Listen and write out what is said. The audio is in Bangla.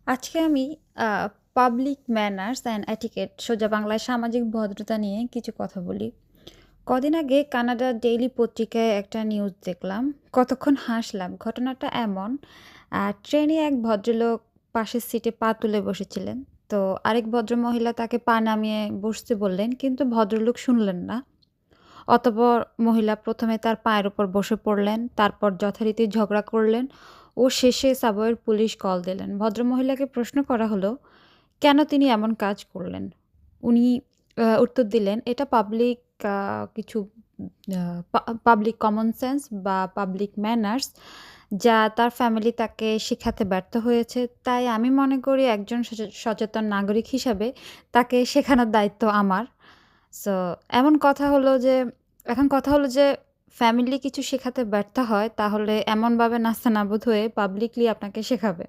আজকে আমি আ পাবলিক ম্যানার্স অ্যান্ড এটিকেট সোজা বাংলায় সামাজিক ভদ্রতা নিয়ে কিছু কথা বলি। কদিন আগে কানাডার ডেইলি পত্রিকায় একটা নিউজ দেখলাম। কতক্ষণ হাসলাম। ঘটনাটা এমন, ট্রেনে এক ভদ্রলোক পাশের সিটে পা তুলে বসেছিলেন। তো আরেক ভদ্রমহিলা তাকে পা নামিয়ে বসতে বললেন, কিন্তু ভদ্রলোক শুনলেন না। অতঃপর মহিলা ১ম এ তার পায়ের উপর বসে পড়লেন, তারপর যথারীতি ঝগড়া করলেন ও শেষে সাবওয়ের পুলিশ কল দিলেন। ভদ্রমহিলাকে প্রশ্ন করা হলো, কেন তিনি এমন কাজ করলেন? উনি উত্তর দিলেন, এটা পাবলিক আ কিছু আ পা পাবলিক কমন সেন্স বা পাবলিক ম্যানার্স যা তার ফ্যামিলি তাকে শেখাতে ব্যর্থ হয়েছে। তাই আমি মনে করি একজন সচেতন নাগরিক হিসাবে তাকে শেখানোর দায়িত্ব আমার। সো এমন কথা হলো যে এখন কথা হলো যে ফ্যামিলি কিছু শেখাতে ব্যর্থ হয়, তাহলে এমনভাবে নাস্তানাবুদ হয়ে পাবলিকলি আপনাকে শেখাবে।